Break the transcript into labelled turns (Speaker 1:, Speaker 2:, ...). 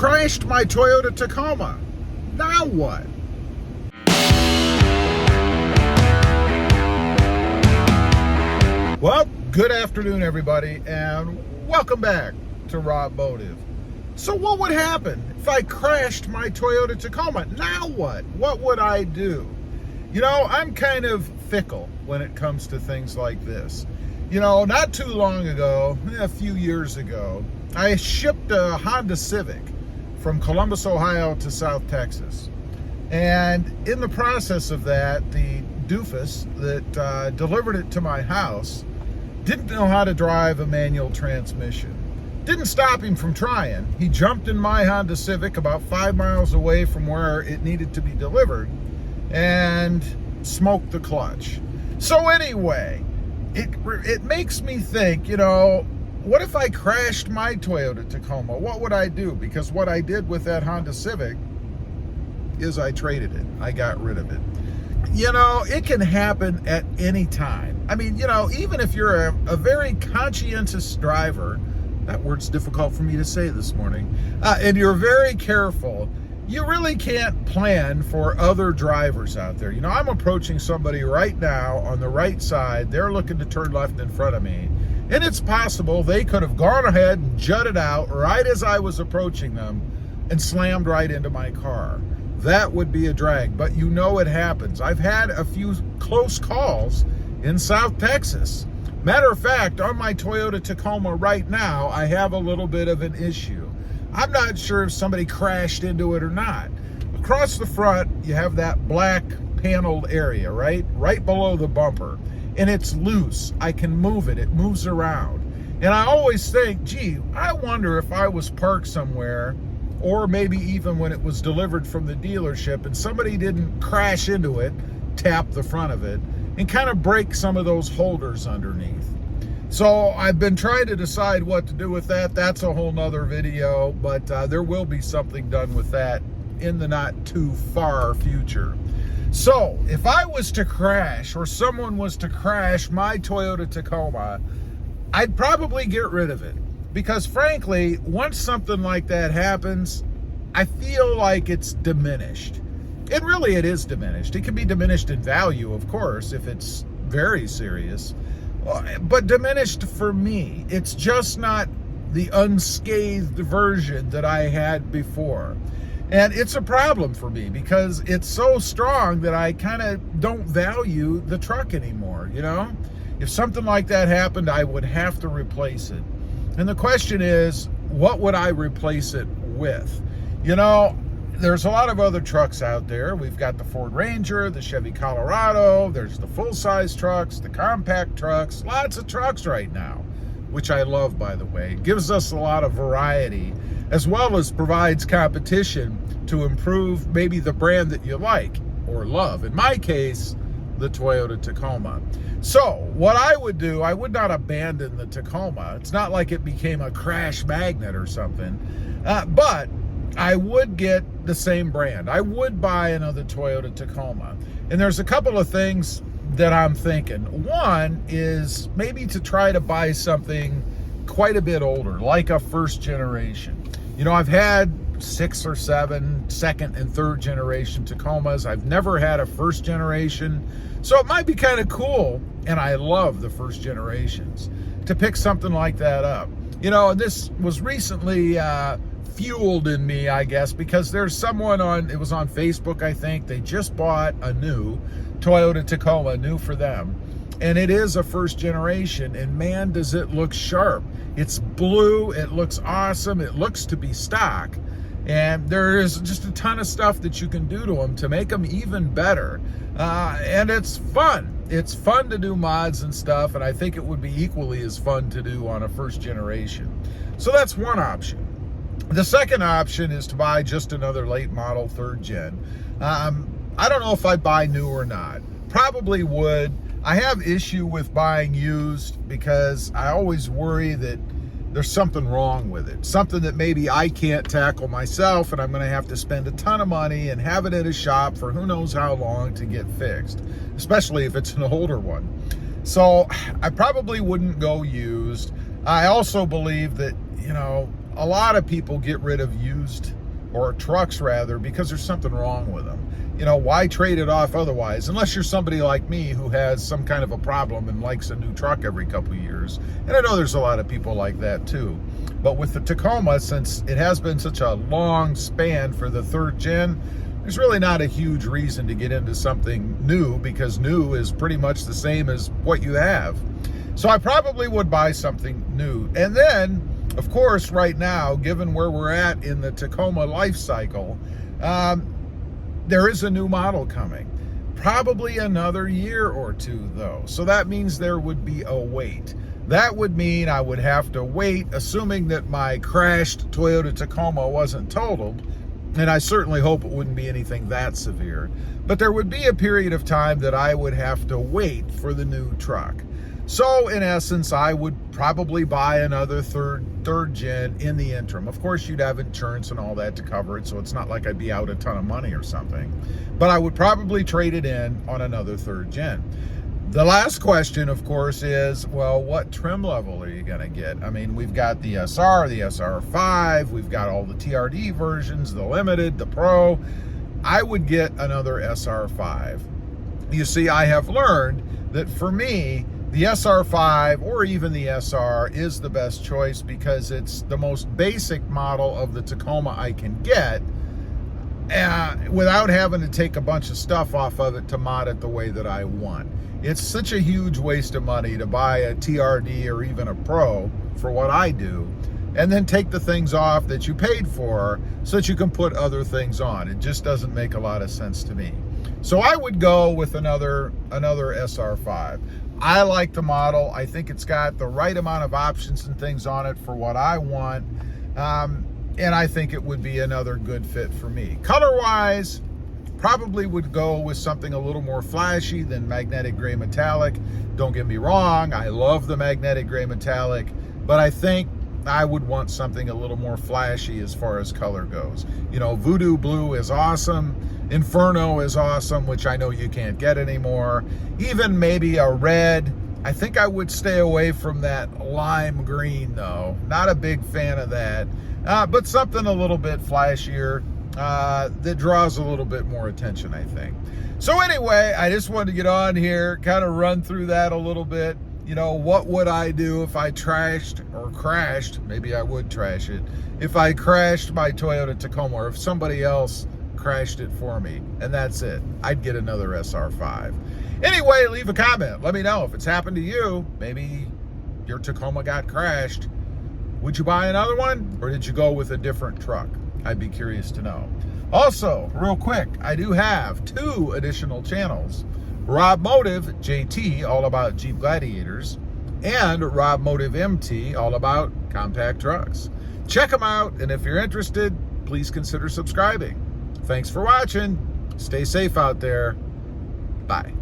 Speaker 1: crashed my Toyota Tacoma. Now what? Well, good afternoon, everybody, and welcome back to Robmotive. So what would happen if I crashed my Toyota Tacoma? Now what? What would I do? You know, I'm kind of fickle when it comes to things like this. You know, not too long ago, a few years ago, I shipped a Honda Civic from Columbus, Ohio to South Texas. And in the process of that, the doofus that delivered it to my house didn't know how to drive a manual transmission. Didn't stop him from trying. He jumped in my Honda Civic about 5 miles away from where it needed to be delivered and smoked the clutch. So anyway, it makes me think, you know, what if I crashed my Toyota Tacoma? What would I do? Because what I did with that Honda Civic is I traded it. I got rid of it. You know, it can happen at any time. I mean, you know, even if you're a very conscientious driver, that word's difficult for me to say this morning, and you're very careful, you really can't plan for other drivers out there. You know, I'm approaching somebody right now on the right side. They're looking to turn left in front of me. And it's possible they could have gone ahead and jutted out right as I was approaching them and slammed right into my car. That would be a drag, but you know it happens. I've had a few close calls in South Texas. Matter of fact, on my Toyota Tacoma right now, I have a little bit of an issue. I'm not sure if somebody crashed into it or not. Across the front, you have that black paneled area, right? Right below the bumper. And it's loose. I can move it. It moves around. And I always think, gee, I wonder if I was parked somewhere, or maybe even when it was delivered from the dealership and somebody didn't crash into it, tap the front of it, and kind of break some of those holders underneath. So I've been trying to decide what to do with that. That's a whole nother video, but there will be something done with that in the not too far future. So if I was to crash, or someone was to crash my Toyota Tacoma, I'd probably get rid of it. Because frankly, once something like that happens, I feel like it's diminished. And really it is diminished. It can be diminished in value, of course, if it's very serious. But diminished for me. It's just not the unscathed version that I had before. And it's a problem for me because it's so strong that I kind of don't value the truck anymore, you know? If something like that happened, I would have to replace it. And the question is, what would I replace it with? You know, there's a lot of other trucks out there. We've got the Ford Ranger, the Chevy Colorado, there's the full-size trucks, the compact trucks, lots of trucks right now, which I love, by the way. It gives us a lot of variety, as well as provides competition to improve maybe the brand that you like or love. In my case, the Toyota Tacoma. So what I would do, I would not abandon the Tacoma. It's not like it became a crash magnet or something, but I would get the same brand. I would buy another Toyota Tacoma. And there's a couple of things that I'm thinking. One is maybe to try to buy something quite a bit older, like a first generation. You know, I've had 6 or 7 second and third generation Tacomas. I've never had a first generation. So it might be kind of cool, and I love the first generations, to pick something like that up. You know, and this was recently fueled in me, I guess, because there's someone it was on Facebook, I think. They just bought a new Toyota Tacoma, new for them. And it is a first generation, and man, does it look sharp. It's blue, it looks awesome, it looks to be stock. And there is just a ton of stuff that you can do to them to make them even better. And it's fun. It's fun to do mods and stuff, and I think it would be equally as fun to do on a first generation. So that's one option. The second option is to buy just another late model third gen. I don't know if I'd buy new or not. Probably would. I have issue with buying used because I always worry that there's something wrong with it. Something that maybe I can't tackle myself, and I'm gonna have to spend a ton of money and have it at a shop for who knows how long to get fixed, especially if it's an older one. So I probably wouldn't go used. I also believe that, you know, a lot of people get rid of used, or trucks rather, because there's something wrong with them. You know, why trade it off otherwise? Unless you're somebody like me who has some kind of a problem and likes a new truck every couple of years. And I know there's a lot of people like that too. But with the Tacoma, since it has been such a long span for the 3rd gen, there's really not a huge reason to get into something new, because new is pretty much the same as what you have. So I probably would buy something new. And then, of course, right now, given where we're at in the Tacoma life cycle, there is a new model coming. Probably another year or two, though. So that means there would be a wait. That would mean I would have to wait, assuming that my crashed Toyota Tacoma wasn't totaled, and I certainly hope it wouldn't be anything that severe. But there would be a period of time that I would have to wait for the new truck. So in essence, I would probably buy another third gen in the interim. Of course, you'd have insurance and all that to cover it, so it's not like I'd be out a ton of money or something. But I would probably trade it in on another 3rd gen. The last question, of course, is, well, what trim level are you going to get? I mean, we've got the SR, the SR5, we've got all the TRD versions, the Limited, the Pro. I would get another SR5. You see, I have learned that for me, the SR5 or even the SR is the best choice because it's the most basic model of the Tacoma I can get without having to take a bunch of stuff off of it to mod it the way that I want. It's such a huge waste of money to buy a TRD or even a Pro for what I do, and then take the things off that you paid for so that you can put other things on. It just doesn't make a lot of sense to me. So I would go with another SR5. I like the model. I think it's got the right amount of options and things on it for what I want. And I think it would be another good fit for me. Color-wise, probably would go with something a little more flashy than magnetic gray metallic. Don't get me wrong, I love the magnetic gray metallic, but I think I would want something a little more flashy as far as color goes. You know, Voodoo Blue is awesome. Inferno is awesome, which I know you can't get anymore. Even maybe a red. I think I would stay away from that lime green, though. Not a big fan of that. But something a little bit flashier that draws a little bit more attention, I think. So anyway, I just wanted to get on here, kind of run through that a little bit. You know, what would I do if I trashed or crashed? Maybe I would trash it. If I crashed my Toyota Tacoma, or if somebody else crashed it for me, and that's it. I'd get another SR5. Anyway, leave a comment. Let me know if it's happened to you. Maybe your Tacoma got crashed. Would you buy another one, or did you go with a different truck? I'd be curious to know. Also, real quick, I do have 2 additional channels. Robmotive JT, all about Jeep Gladiators, and Robmotive MT, all about compact trucks. Check them out, and if you're interested, please consider subscribing. Thanks for watching. Stay safe out there. Bye.